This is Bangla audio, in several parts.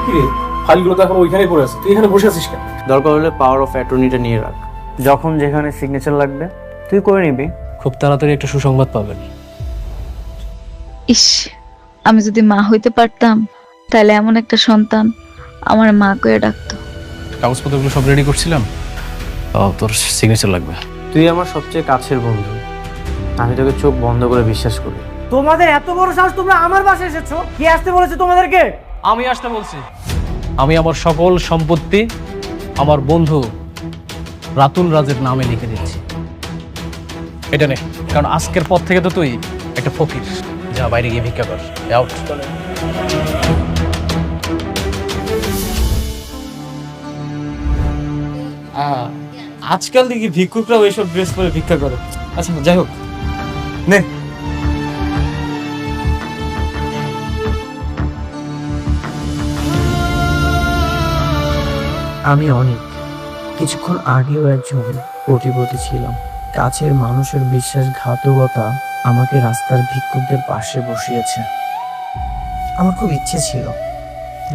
কিরে, ফাইলগুলো তো এখন ওইখানেই পড়ে আছে, তুই এখানে বসে আছিস কেন? দরকার হলে পাওয়ার অফ অ্যাটর্নিটা নিয়ে রাখ, যখন যেখানে সিগনেচার লাগবে তুই করে নিবি। খুব তাড়াতাড়ি একটা সুসংবাদ পাবেন। ইস, আমি যদি মা হইতে পারতাম তাহলে এমন একটা সন্তান আমার মা করে ডাকতো। কাগজপত্রগুলো সব রেডি করছিলাম, তোর সিগনেচার লাগবে। তুই আমার সবচেয়ে কাছের বন্ধু, আমি তোকে চোখ বন্ধ করে বিশ্বাস করি। তোমাদের এত বড় সাহস, তোমরা আমার বাসায় এসেছো? কি আসতে বলেছে তোমাদেরকে? আমি আসতে বলছি। আমি আমার সকল সম্পত্তি আমার বন্ধু রাতুল রাজের নামে লিখে দিচ্ছি। এটা নে, কারণ আজকের পর থেকে তো তুই একটা ফকির। যা বাইরে গিয়ে ভিক্ষা কর। আউট। আজকাল দেখি ভিক্ষুকরাও এসব ড্রেস পরে ভিক্ষা করে। আচ্ছা যাই হোক, নে। আমি অনেক কিছুক্ষণ আগেও একজন কোটিপতি ছিলাম। কাছের মানুষের বিশ্বাসঘাতকতা আমাকে রাস্তার ভিক্ষুকদের পাশে বসিয়েছে। আমার খুব ইচ্ছে ছিল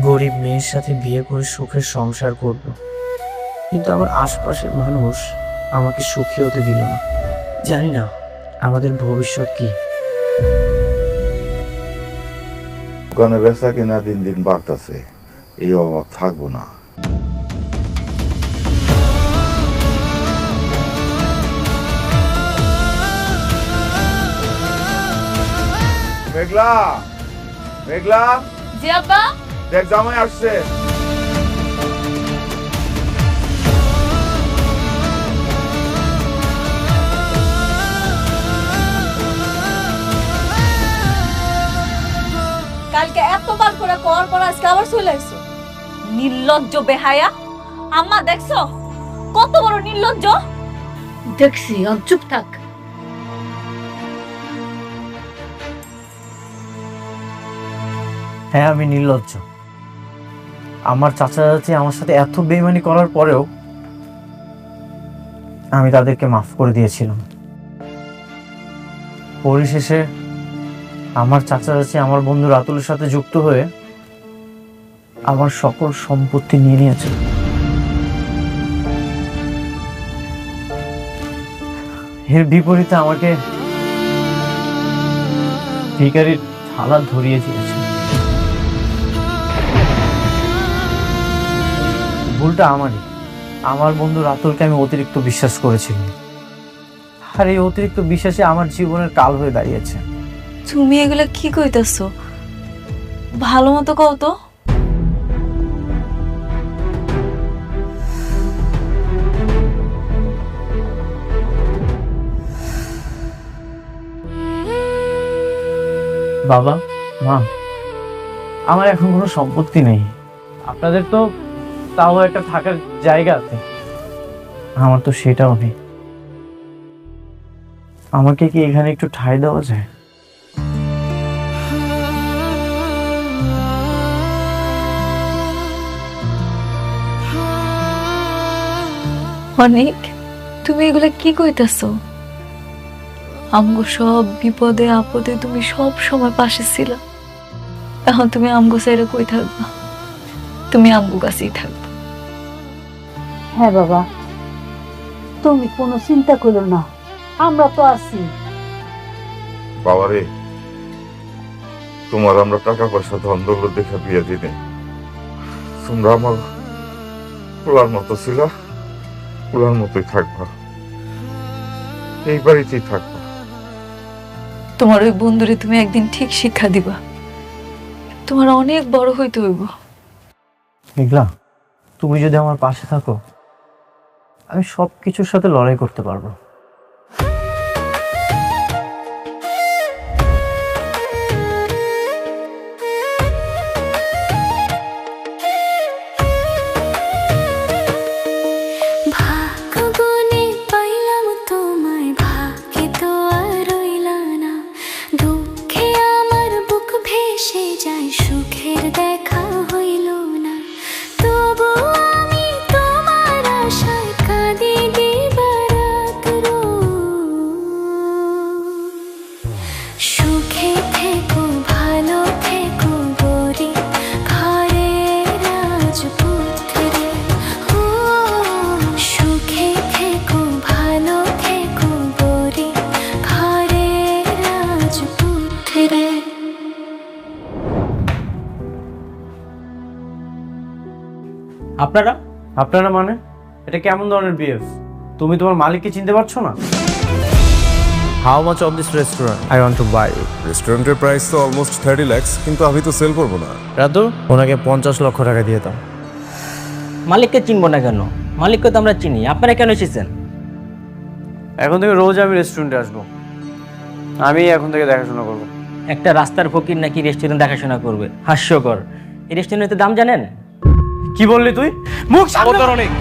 গরিব মেয়ের সাথে বিয়ে করে সুখের সংসার করব, কিন্তু আমার আশপাশের মানুষ আমাকে সুখী হতে দিল না। জানি না আমাদের ভবিষ্যৎ কি। দোকানে বেচা কিনা দিন দিন বাড়তেছে, এই অভাব থাকবো না। মেঘলা, মেঘলা, জি আব্বা। দেখ জামাই আসছে। কালকে এতবার করে কর পর আজকে আবার চলে আইছো। নির্লজ্জ বেহায়া। আম্মা দেখছো কত বড় নির্লজ্জ? দেখছি, চুপ থাক। হ্যাঁ, আমি নির্লজ্জ। আমার চাচা চাচি আমার সাথে এত বেইমানি করার পরেও আমি তাদেরকে মাফ করে দিয়েছিলাম। পরিশেষে আমার চাচা চাচি আমার বন্ধু রাতুলের সাথে যুক্ত হয়ে আমার সকল সম্পত্তি নিয়ে নিয়েছে। এর বিপরীতে আমাকে ভিখারির থালা ধরিয়ে দিয়েছে। ভুলটা আমারই। আমার বন্ধু রাতুলকে আমি অতিরিক্ত বিশ্বাস করেছিলাম, আর এই অতিরিক্ত বিশ্বাসে আমার জীবনের কাল হয়ে দাঁড়িয়েছে। তুমি এগুলা কি কইতাছো? ভালো মতো কও তো। বাবা, মা, আমার এখন কোনো সম্পত্তি নেই। আপনাদের তো তাও একটা থাকার জায়গা আছে, আমার তো সেটাও নেই। আমাকে কি এখানে একটু ঠাঁই দেওয়া যায়? অনেক, তুমি এগুলা কি কইতাছো? আমগো সব বিপদে আপদে তুমি সব সময় পাশে ছিলা। এখন তুমি আমগো সাইডে কই থাকবা? তুমি আমগো কাছেই থাকবা। হ্যাঁ বাবা, তুমি কোনো চিন্তা করো না, আমরা তো আছি। বাবারে, তোমার আমরা টাকা পয়সা ধন দৌলত দেখে বিয়ে দিনে তোমরা আমার কুলার মতো ছিল, কুলার মতোই থাকবা, এই বাড়িতেই থাকবা। তোমার ওই বন্ধুরে তুমি একদিন ঠিক শিক্ষা দিবা। তোমার অনেক বড় হইতে হইব। মেঘলা, তুমি যদি আমার পাশে থাকো আমি সবকিছুর সাথে লড়াই করতে পারবো। আপনারা? আপনারা মানে এটা কেমন ধরনের বিহেভ? তুমি তোমার মালিককে চিনতে পারছো না? How much of this restaurant I want to buy? রেস্টুরেন্টের প্রাইস তো অলমোস্ট 30 লাখ, কিন্তু আমি তো সেল করবো না। রাতু, ওনাকে 50 লক্ষ টাকা দিয়ে দাও। মালিককে চিনবো না কেন? মালিককে তো আমরা চিনি, আপনারা কেন এসেছেন? এখন থেকে রোজ আমি রেস্টুরেন্টে আসবো, আমি এখন থেকে দেখাশোনা করবো। একটা রাস্তার ফকির নাকি রেস্টুরেন্ট দেখাশোনা করবে? হাস্যকর। এই রেস্টুরেন্টের দাম জানেন? কি বললি তুই? মুখ সামনে বল। অনেক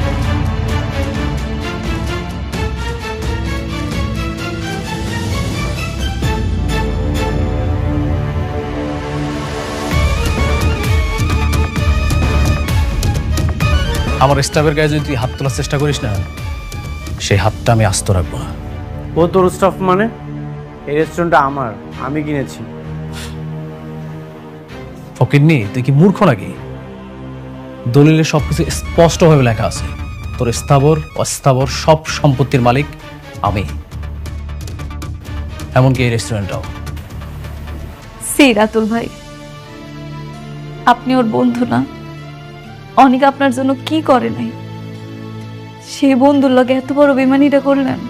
আমার স্টাফের গায়ে যদি তুই হাত তোলার চেষ্টা করিস না, সেই হাতটা আমি আস্ত রাখবো না। ও তোর স্টাফ মানে? এই রেস্টুরেন্টটা আমার, আমি কিনেছি। ফকিরনি, তুই কি মূর্খ নাকি? দলিলে সবকিছু স্পষ্টভাবে লেখা আছে, তোর স্থাবর অস্থাবর সব সম্পত্তির মালিক আমি, এমনকি এই রেস্টুরেন্টটাও। সি রাতুল ভাই, আপনি ওর বন্ধু না? অনেক আপনার জন্য কি করে নাই, সেই বন্ধুর লগে এত বড় বেমানিটা করলেন,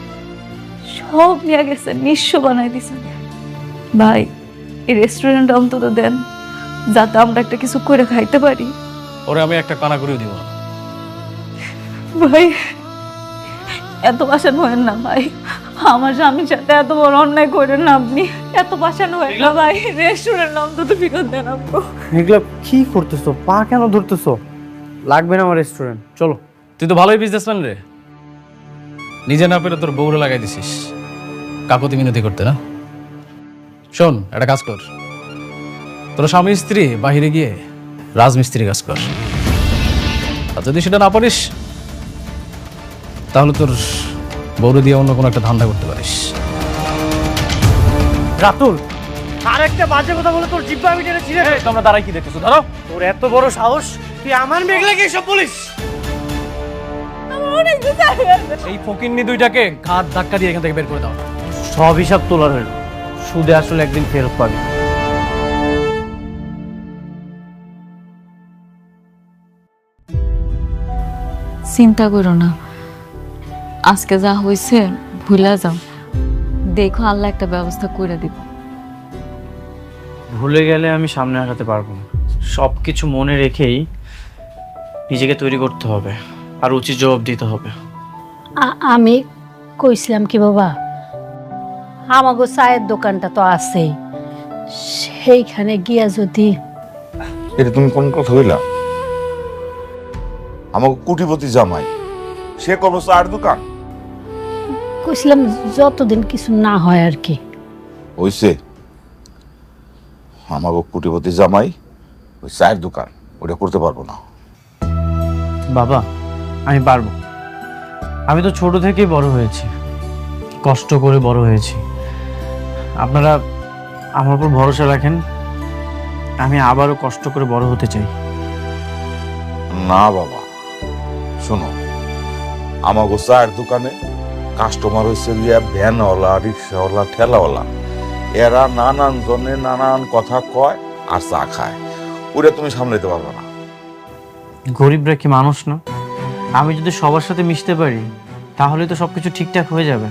সব নিয়ে গেছেন, নিঃস্ব বানাই দিছেন। ভাই, এই রেস্টুরেন্ট অন্তত দেন, যাতে আমরা একটা কিছু করে খাইতে পারি। ওরে আমি একটা কানা করেও দিব না। ভাই, এত বাসান হয়েন না ভাই, আমার স্বামীর সাথে এত বড় অন্যায় করেন না আপনি, এত বাসান হয়েন না ভাই, রেস্টুরেন্ট অন্তত ফিরত দেন আপনি। এগুলো কি করতেছো? পা কেন ধরতেছো? লাগবে না আমার রেস্টুরেন্ট, চলো। তুই তো ভালোই বিজনেসম্যান রে, নিজে না পেরে তোর বউরে লাগাই দিছিস কাকুতি মিনতি করতে না। শোন, একটা কাজ কর, তোর স্বামী স্ত্রী বাহিরে গিয়ে রাজমিস্ত্রি কাজ কর, আর যদি সেটা না পারিস তাহলে তোর বউরে দিয়ে অন্য কোনো একটা ধান্দা করতে পারিস। রাতুল, আর একটা বাজে কথা বলে তোর জিব্বা আমি টেনে ছিঁড়ে ফেলবো। তোমরা দাঁড়াই কি দেখতেছো? ধরো। তোর এত বড় সাহস, তুই আমার মেঘলাকে এসব বলিস? এই ফকিন্নি দুইটাকে ঘাট ধাক্কা দিয়ে এখান থেকে বের করে দাও। সব হিসাব তোলার হইল, সুদে আসলে একদিন ফেরত পাবি। চিন্তা করো না, আজকে যা হয়েছে ভুলে যাও, দেখো আল্লাহ একটা ব্যবস্থা করে দিব। ভুলে গেলে আমি সামনে আগাতে পারবো না, সব কিছু মনে রেখেই নিজেকে তৈরি করতে হবে, আর উচিত জবাব দিতে হবে। আমি কইছিলাম কি বাবা, আমাগো চায়ের দোকানটা তো আছেই, সেইখানে গিয়া যদি। এটা তুমি কোন কথা হইলা? আমাকে কোটিপতি জামাই, সে করবো চায়ের দোকান? কইছিলাম যতদিন কিছু না হয় আর কি। হইছে, আমাকে কোটিপতি জামাই ওই চায়ের দোকান ওটা করতে পারবো না। বাবা, আমি পারবো, আমি তো ছোট থেকেই বড় হয়েছি, কষ্ট করে বড় হয়েছি। আপনারা আমার উপর ভরসা রাখেন, আমি আবারও কষ্ট করে বড় হতে চাই। না বাবা, শোনো, আমাকে চায়ের দোকানে কাস্টমার হয়েছে গিয়া ভ্যানওয়ালা, রিক্সাওয়ালা, ঠেলাওয়ালা, এরা নানান জনে নানান কথা কয় আর চা খায়, ওটা তুমি সামলাইতে পারবে না। গরিবরা কি মানুষ না? আমি যদি সবার সাথে মিশতে পারি তাহলে তো সবকিছু ঠিকঠাক হয়ে যাবে।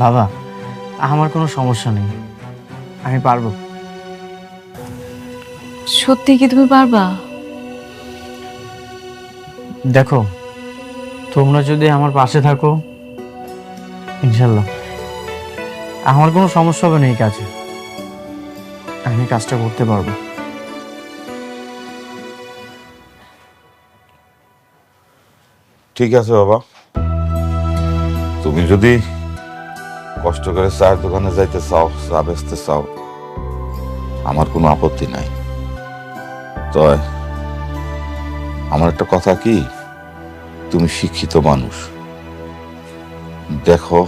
বাবা, আমার কোনো সমস্যা নেই, আমি পারবো। সত্যি কি তুমি পারবা? দেখো, তোমরা যদি আমার পাশে থাকো, ইনশাল্লাহ আমার কোনো সমস্যা হবে না এই কাজে, আমি কাজটা করতে পারবো। ঠিক আছে বাবা, তুমি যদি কষ্ট করে চায়ের দোকানে যাইতে চাও, চা বেচতে চাও, আমার কোনো আপত্তি নাই। তো আমার একটা কথা কি, তুমি শিক্ষিত মানুষ, দেখো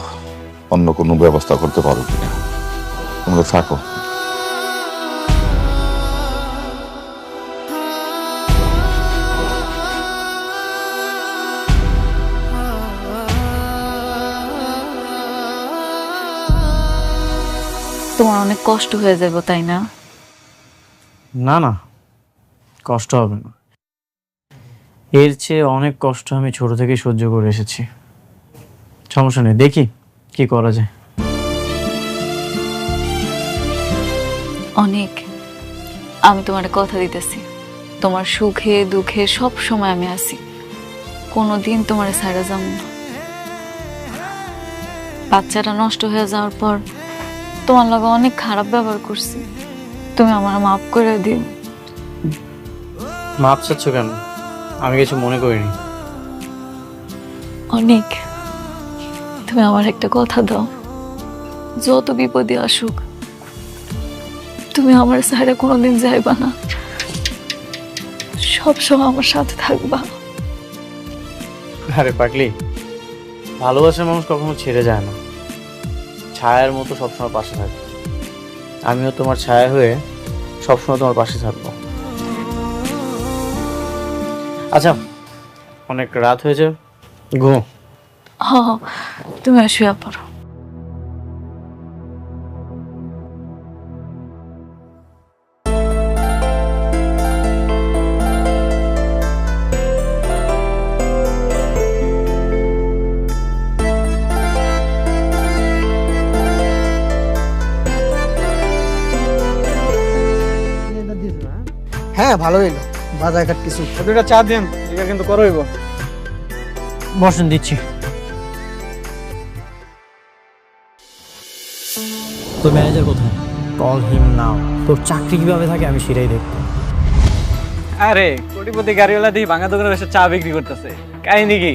অন্য কোনো ব্যবস্থা করতে পারো কিনা, তোমরা থাকো। তোমার অনেক কষ্ট হয়ে যাবে তাই না? না না, কষ্ট হবে না, এর চেয়ে অনেক কষ্ট আমি ছোট থেকে সহ্য করে এসেছি। সমস্যা নেই, দেখি কি করা যায়। অনেক, আমি তোমার কথা দিতেছি, তোমার সুখে দুঃখে সব সময় আমি আছি, কোনোদিন তোমার ছাড়া যাব না। বাচ্চাটা নষ্ট হয়ে যাওয়ার পর তোমার লগে অনেক খারাপ ব্যবহার করছি, তুমি আমার মাফ করে দিও। মাপ চাচ্ছ কেন? আমি কিছু মনে করিনি। অনেক, তুমি আমার একটা কথা দাও, যত বিপদে আসুক তুমি আমার সাইডে কোনোদিন যাইবা না, সবসময় আমার সাথে থাকবা। আরে পাগলি, ভালোবাসার মানুষ কখনো ছেড়ে যায় না, ছায়ার মতো সবসময় পাশে থাকে। আমিও তোমার ছায়া হয়ে সবসময় তোমার পাশে থাকবো। আচ্ছা, অনেক রাত হয়েছে, ঘুমো। হ, তুমি শুয়ে পড়ো। হ্যাঁ ভালো হইলো, বাজার ঘাট কিছু। দুটা চা দেন, এটা কিন্তু করইব। বসেন, দিচ্ছি। তোর ম্যানেজার কোথায়? কল হিম নাও। তোর চাকরি কিভাবে থাকে আমি সেটাই দেখবো। আরে কোটিপতি গাড়িওয়ালা দিয়ে ভাঙা দোকানে বসে চা বিক্রি করতেছে, কাহিনী কি?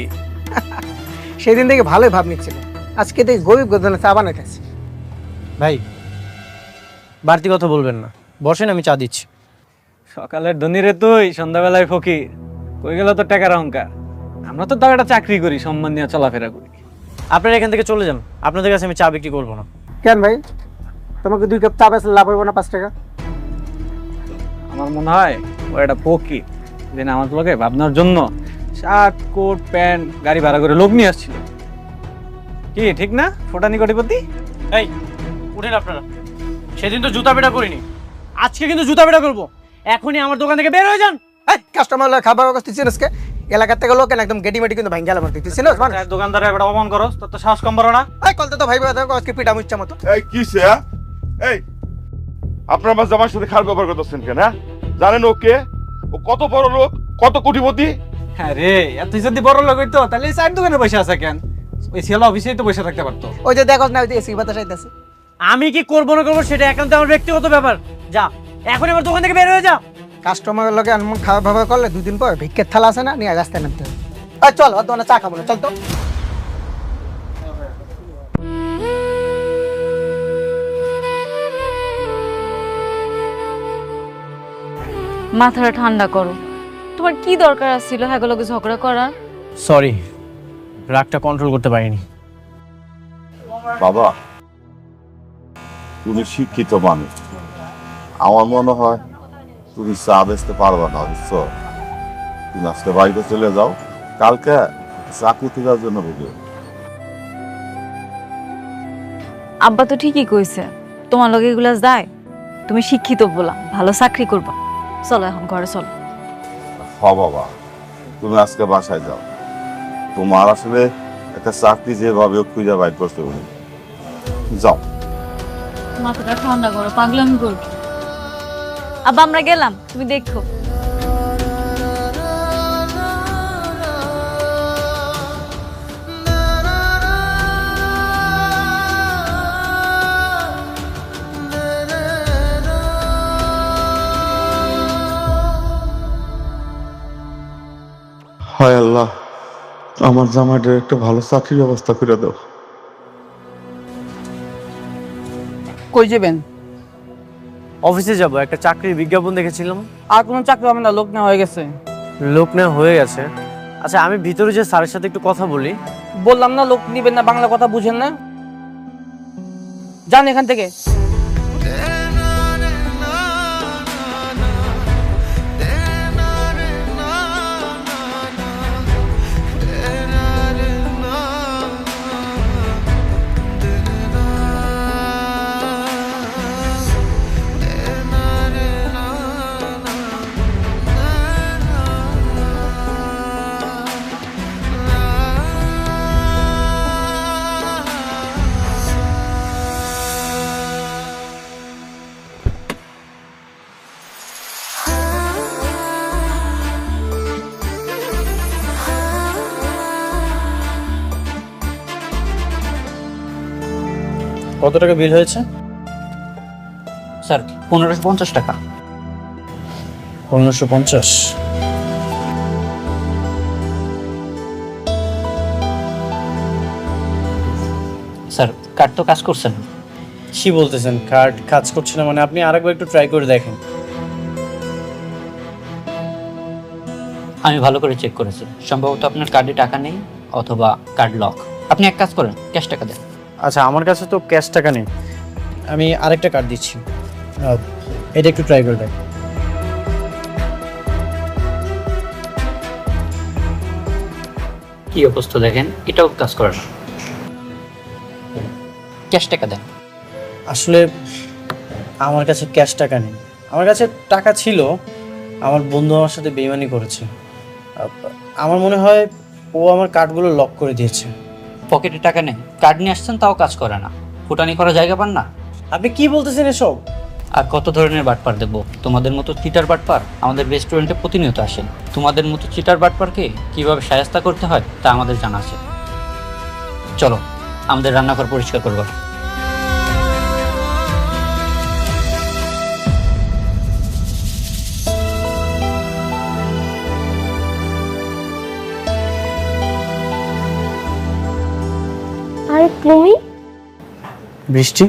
সেদিন থেকে ভালোই ভাব নিচ্ছিল, আজকে দেখি গরিব গোদানে চা বানাইতেছে। ভাই, বাড়তি কথা বলবেন না, বসেন, আমি চা দিচ্ছি। সকালের ধনী রে তুই, সন্ধ্যাবেলায় ফকির। কই গেল তোর টাকার অহংকার? আমরা তো তাও একটা চাকরি করি, সম্মান নিয়ে চলাফেরা করি। আপনারা এখান থেকে চলে যান, আপনাদের কাছে আমি চা বিক্রি করবো না। কেন ভাই, তোমাকে 2 কাপ চা বেচলে লাভ হইব না 5 টাকা? আমার মনে হয় ও একটা ফকির, যেন আমার লোকে ভাবনার জন্য শার্ট কোট প্যান্ট গাড়ি ভাড়া করে লোক নিয়ে আসছিল। কি ঠিক না ফোটানি কোটিপতি? এই উঠেন আপনারা, সেদিন তো জুতা পেটা করিনি, আজকে কিন্তু জুতা পেটা করবো। এখনই আমার দোকান থেকে বের হয়ে যান। এই কাস্টমার খাবার কাছ থেকে চিনিস কে? এলাকা থেকে লোক একদম গেটি মেটি কিন্তু ভাঙ্গা আমার তুই চিনিস মানে? দোকানদারের একটা অপমান করস, তোর তো সাহস কম বড় না? এই কলতে তো ভাই ভাই আজকে পিটা মুচ্চা মতো। এই কিসে? এই আপনার আমার জামার সাথে খারাপ ব্যবহার করতেছেন কেন? হ্যাঁ, জানেন ওকে? ও কত বড় লোক, কত কোটিপতি। হ্যাঁ রে, তুই যদি বড় লোক হইতো তাহলে এই চায়ের দোকানে বসে আছে কেন? ওই ছেলে অফিসেই তো বসে থাকতে পারতো। ওই যে দেখো না, ওই যে এসি বাতাস আইতাছে। আমি কি করবো না করবো সেটা একান্ত আমার ব্যক্তিগত ব্যাপার। যা, এখন আমার দোকান থেকে বের হয়ে যা। কাস্টমারের লগে এমন খাওয়া ভাবা করলে 2 দিন পর ভিক্ষের থালা আছে না, নিয়ে রাস্তায় নামতে হবে। এই চল, ওর দোকানে চা খাবো না, চল তো। মাথাটা ঠান্ডা করো, তোমার কি দরকার ছিল হ্যাগুলোকে ঝগড়া করার? সরি, রাগটা কন্ট্রোল করতে পারিনি। বাবা, তুমি শিক্ষিত মানুষ, আমার মনে হয় তুমি চা বেচতে পারবা না, বুঝছো? তুমি আজকে বাড়িতে চলে যাও, কালকে চাকরি খোঁজার জন্য বুঝো। আব্বা তো ঠিকই কইছে, তোমার লগে এগুলা যায়, তুমি শিক্ষিত বলা, ভালো চাকরি করবা। চলো এখন ঘরে চলো। হ বাবা, তুমি আজকে বাসায় যাও, তোমার আসলে একটা চাকরি যেভাবে খুঁজে বাইর করতে হবে, যাও। মাথাটা ঠান্ডা করো, পাগলামি করবি। আব্বা আমরা গেলাম, তুমি দেখো। হায় আল্লাহ, আমার জামাইটার একটা ভালো চাকরির ব্যবস্থা করে দাও। কই যাবেন? অফিসে যাব, একটা চাকরির বিজ্ঞাপন দেখেছিলাম। আর কোন চাকরি হবে না, লোক নেওয়া হয়ে গেছে। লোক নেওয়া হয়ে গেছে? আচ্ছা, আমি ভিতরে যে স্যারের সাথে একটু কথা বলি। বললাম না লোক নিবেন না, বাংলা কথা বুঝেন না, যান এখান থেকে। কত টাকা বিল হয়েছে? স্যার 1550 টাকা। 1550। স্যার কার্ড তো কাজ করছে না। কি বলতেছেন কার্ড কাজ করছে না? মানে আপনি আরেকবার একটু ট্রাই করে দেখেন। আমি ভালো করে চেক করেছি, সম্ভবত আপনার কার্ডে টাকা নেই অথবা কার্ড লক। আপনি এক কাজ করেন, ক্যাশ টাকা দেন। আচ্ছা, আমার কাছে তো ক্যাশ টাকা নেই, আমি আরেকটা কার্ড দিচ্ছি, এটা একটু ট্রাই করে দেখেন। কি অবস্থা দেখেন, এটাও কাজ করে না। ক্যাশ টাকা দেন। আসলে আমার কাছে ক্যাশ টাকা নেই, আমার কাছে টাকা ছিল, আমার বন্ধু আমার সাথে বেইমানি করেছে। আমার মনে হয় ও আমার কার্ডগুলো লক করে দিয়েছে। পকেটে টাকা নেই, কার্ড নিয়ে আসছেন তাও কাজ করে না, ফুটানি করার জায়গা পান না। আপনি কি বলতেছেন এসব? আর কত ধরনের বাটপার দেখবো? তোমাদের মতো চিটার বাটপার আমাদের রেস্টুরেন্টে প্রতিনিয়ত আসেন। তোমাদের মতো চিটার বাটপারকে কিভাবে শায়েস্তা করতে হয় তা আমাদের জানা আছে। চলো আমাদের রান্নাঘর পরিষ্কার করবো। আরে তুমি? বৃষ্টি,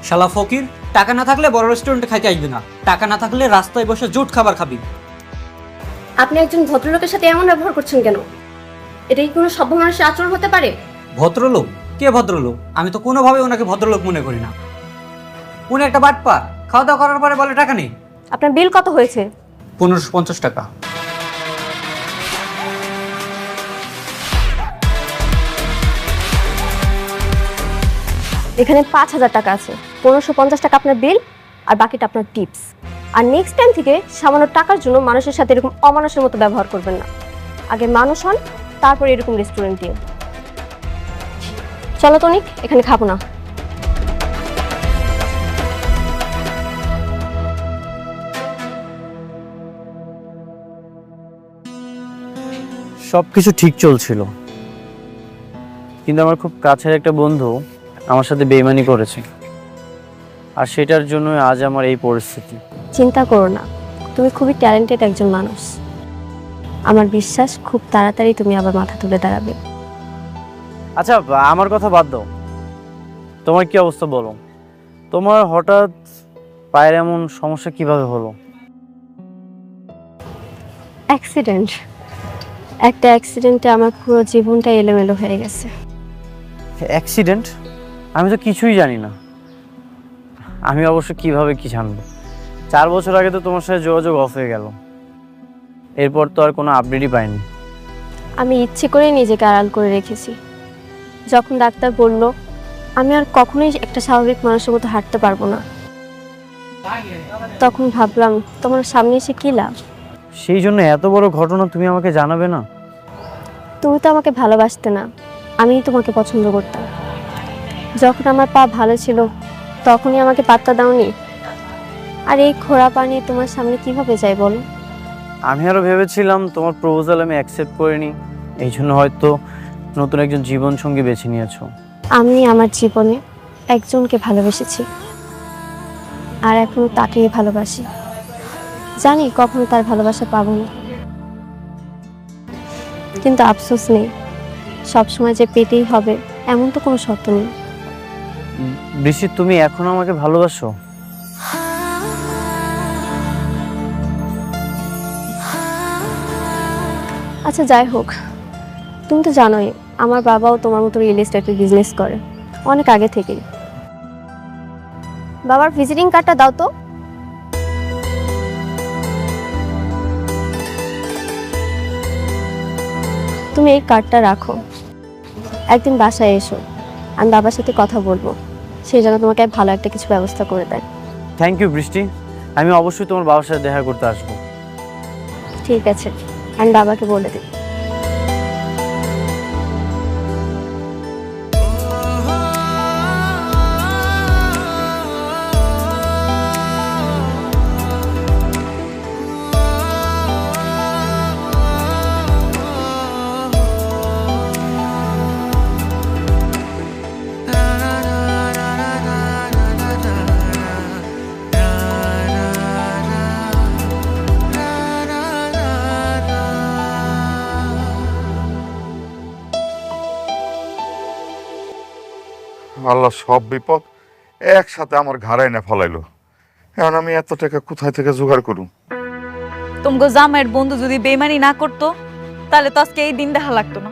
শালা ফকির, টাকা না থাকলে বড় রেস্টুরেন্টে খাইতে আসবি না, টাকা না থাকলে রাস্তায় বসে জোট খাবার খাবি। আপনি একজন ভদ্রলোকের সাথে এমন ব্যবহার করছেন কেন? এটা কি কোনো সভ্য মানুষের আচরণ হতে পারে? ভদ্রলোক? কে ভদ্রলোক? আমি তো কোনোভাবে ওনাকে ভদ্রলোক মনে করি না। উনি একটা বাটপার, খাওয়া দাওয়া করার পরে বলে টাকা নেই। আপনার বিল কত হয়েছে? 1550 টাকা। এখানে 5000 টাকা আছে, 1550 টাকা আপনার বিল আর বাকিটা আপনার টিপস। আর নেক্সট টাইম থেকে সামান্য টাকার জন্য মানুষের সাথে এরকম অমানুষের মতো ব্যবহার করবেন না। আগে মানুষ হন, তারপর এরকম রেস্টুরেন্ট দিয়ে। চলো তনিক, এখানে খাবো না। সব কিছু ঠিক চলছিল, কিন্তু আমার খুব কাছের একটা বন্ধু আমার সাথে বেইমানি করেছে, আর সেটার জন্য আজ আমার এই পরিস্থিতি। চিন্তা করো না, তুমি খুবই ট্যালেন্টেড একজন মানুষ। আমার বিশ্বাস খুব তাড়াতাড়ি তুমি আবার মাথা তুলে দাঁড়াবে। আচ্ছা, আমার কথা বাদ দাও, তোমার কি অবস্থা বলো? তোমার হঠাৎ পায়ের এমন সমস্যা কিভাবে হলো? অ্যাক্সিডেন্ট। একটা অ্যাক্সিডেন্টে আমার পুরো জীবনটা এলোমেলো হয়ে গেছে। অ্যাক্সিডেন্ট? আমি তো কিছুই জানি না। আমি অবশ্য কিভাবে কি জানবো? 4 বছর আগে তো তোমার সাথে যোগাযোগ অফ হয়ে গেল, এরপর তো আর কোনো আপডেটই পাইনি। আমি ইচ্ছে করে নিজেকে আড়াল করে রেখেছি। যখন ডাক্তার বলল আমি আর কখনোই একটা স্বাভাবিক মানুষের মতো হাঁটতে পারবো না, তখন ভাবলাম তোমার সামনে এসে কী লাভ। সেই জন্য এত বড় ঘটনা তুমি আমাকে জানাবে না? তুমি তো আমাকে ভালোবাসতে না, আমিই তোমাকে পছন্দ করতাম। যখন আমার পা ভালো ছিল তখনই আমাকে পাত্তা দাওনি। আর এই খোঁড়া পা নিয়ে তোমার সামনে কিভাবে যাই বলো? আমি আরো ভেবেছিলাম তোমার প্রপোজাল আমি অ্যাকসেপ্ট করিনি, এই জন্য হয়তো নতুন একজন জীবন সঙ্গী বেছে নিয়েছো। আমি আমার জীবনে একজনকে ভালোবেসেছি, আর এখনো তাকেই ভালোবাসি। জানি কখনো তার ভালোবাসা পাবো না, কিন্তু আফসোস নেই, সবসময় যে পেতেই হবে এমন তো কোনো শর্ত নেই। বৃষ্টি, তুমি এখনো আমাকে ভালোবাসো? আচ্ছা যাই হোক, তুমি তো জানোই আমার বাবাও তোমার মতো রিয়েল এস্টেটের বিজনেস করে অনেক আগে থেকেই। বাবার ভিজিটিং কার্ডটা দাও তো। তুমি এই কার্ডটা রাখো, একদিন বাসায় এসো, আমি বাবার সাথে কথা বলবো, সেই জন্য তোমাকে ভালো একটা কিছু ব্যবস্থা করে দেয়। থ্যাংক ইউ বৃষ্টি, আমি অবশ্যই তোমার বাবার সাথে দেখা করতে আসবো। ঠিক আছে, আমি বাবাকে বলে দিই। আল্লাহ সব বিপদ একসাথে আমার ঘাড়ে এনে ফলাইলো। এখন আমি এত টাকা কোথায় থেকে জোগাড় করুম? তোমাকে জামাইয়ের বন্ধু যদি বেইমানি না করতো তাহলে তো আজকে এই দিন দেখা লাগতো না।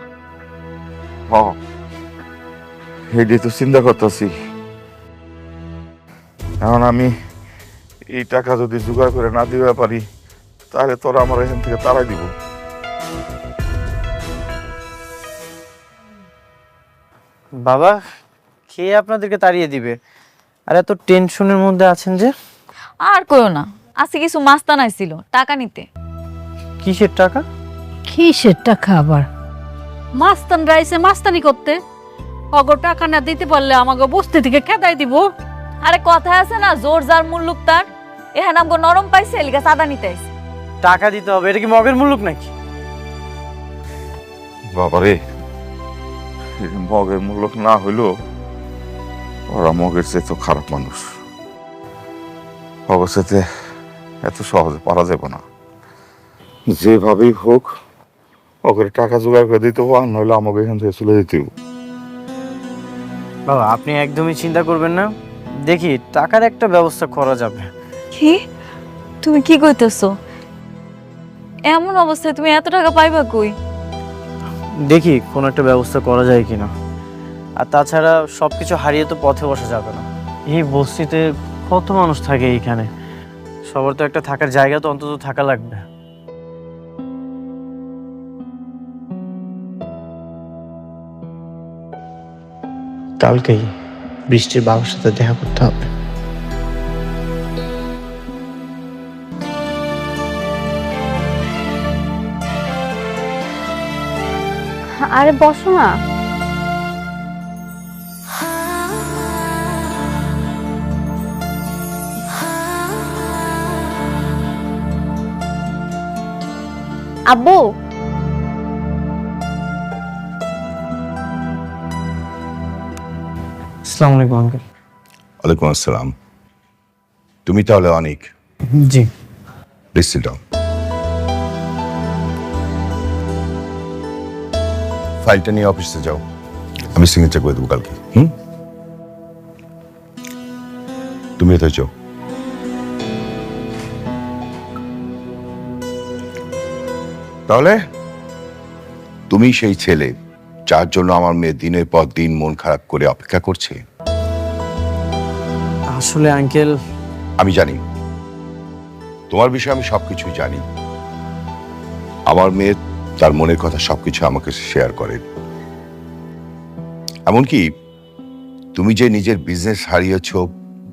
এইটাই তো চিন্তা করতেছি। এখন আমি এই টাকা যদি জোগাড় করে না দিতে পারি তাহলে তোরা আমার এখান থেকে তাড়াই দিব। বাবা কে আপনাদেরকে তাড়িয়ে দিবে? আর এত টেনশনের মধ্যে আছেন যে? আর কইও না, আজকে কিছু মাস্তান আইছিল টাকা নিতে। কিসের টাকা? কিসের টাকা আবার? মাস্তান রাইছে মাস্তানি করতে, অগো টাকা না দিতে পারলে আমাকে বস্তি থেকে খেদাই দিব। আরে কথা আছে না, জোর যার মুল্লুক তার। এখানে আমাকে নরম পাইছে, এলিগা চাঁদা নিতে আইছে। টাকা দিতে হবে, এটা কি মগের মুল্লুক নাকি? বাবারে, মগের মূল্য না হইল ওরা মগের চেয়ে তো খারাপ মানুষ। অবস্থাতে এত সহজে পারা যাবে না। যেভাবেই হোক ওকে টাকা জোগাড় করে দিতে হবে, আর নইলে আমাকে এখান থেকে চলে যেতে হবে। বাবা আপনি একদমই চিন্তা করবেন না, দেখি টাকার একটা ব্যবস্থা করা যাবে। কি তুমি কি কইতেছো? এমন অবস্থায় তুমি এত টাকা পাইবা কই? দেখি কোন একটা ব্যবস্থা করা যায় কিনা। আর তাছাড়া সবকিছু হারিয়ে তো পথে বসা যাবে না। এই বস্তিতে কত মানুষ থাকে এইখানে, সবার তো একটা থাকার জায়গা তো অন্তত থাকা লাগবে। কালকেই বৃষ্টির বাবার সাথে দেখা করতে হবে। আরে বসো না। আব্বু, আসসালামু আলাইকুম আঙ্কেল। ওয়ালাইকুম আসসালাম। তুমি তাহলে অনেক? জি। Please sit down. ফাইলটা নিয়ে অফিসে যাও, আমি সিগনেচার করে দেবো কালকে। তুমি এতে যাও। তাহলে তুমি সেই ছেলে যার জন্য আমার মেয়ে দিনের পর দিন মন খারাপ করে অপেক্ষা করছে? আসলে আঙ্কেল, আমি জানি তোমার বিষয়ে, আমি সবকিছুই জানি। আমার মেয়ে তার মনের কথা সবকিছু আমাকে শেয়ার করে। এমনকি তুমি যে নিজের বিজনেস হারিয়েছ,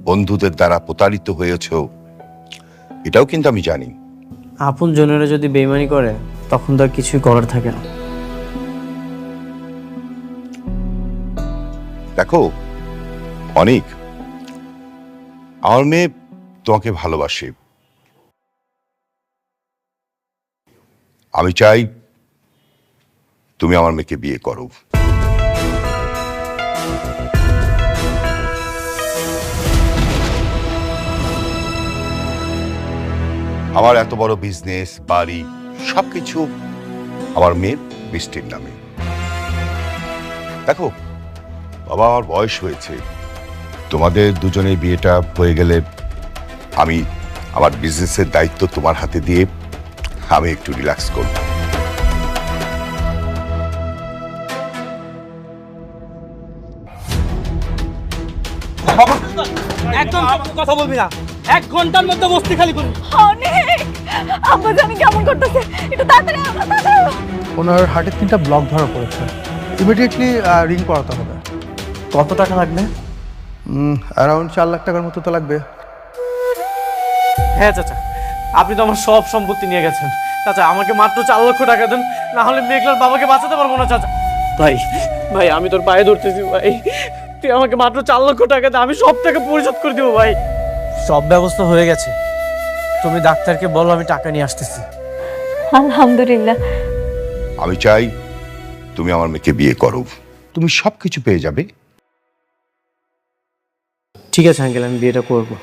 বন্ধুদের দ্বারা প্রতারিত হয়েছ, এটাও কিন্তু আমি জানি। আপন জনেরা যদি বেইমানি করে তখন তো আর কিছুই করার থাকে না। দেখো অনেক, আমার মেয়ে তোমাকে ভালোবাসে। আমি চাই তুমি আমার মেয়েকে বিয়ে করো। আমার এত বড় বিজনেস, বাড়ি, সবকিছু আমার মেয়ের বৃষ্টির নামে। দেখো বাবা, আমার বয়স হয়েছে, তোমাদের দুজনের বিয়েটা হয়ে গেলে আমি আমার বিজনেসের দায়িত্ব তোমার হাতে দিয়ে আমি একটু রিল্যাক্স করব। একদম কথা বলবি না, 1 ঘন্টার মধ্যে বস্তি খালি করবি। অনেক আব্বা জানি কেমন করতেছে, একটু তাড়াতাড়ি আনো, তাড়াতাড়ি আনো। ওনার হার্টের 3টা ব্লক ধরা পড়েছে, ইমিডিয়েটলি রিং করাতে হবে। কত টাকা লাগবে? অ্যারাউন্ড 4 লাখ টাকার মতো তো লাগবে। হ্যাঁ চাচা, আপনি তো আমার সব সম্পত্তি নিয়ে গেছেন। চাচা আমাকে মাত্র 4 লক্ষ টাকা দেন, না হলে মেঘলার বাবাকে বাঁচাতে পারবো না। চাচা ভাই, ভাই আমি তোর পায়ে ধরতেছি ভাই, তুই আমাকে মাত্র 4 লক্ষ টাকা দে, আমি সব টাকা পরিশোধ করে দেবো ভাই। সব ব্যবস্থা হয়ে গেছে, তুমি ডাক্তারকে বলো আমি টাকা নিয়ে আসতেছি। আলহামদুলিল্লাহ। আমি চাই তুমি আমার মেয়েকে বিয়ে করো, তুমি সবকিছু পেয়ে যাবে। ঠিক আছে আঙ্কেল, আমি বিয়েটা করবো।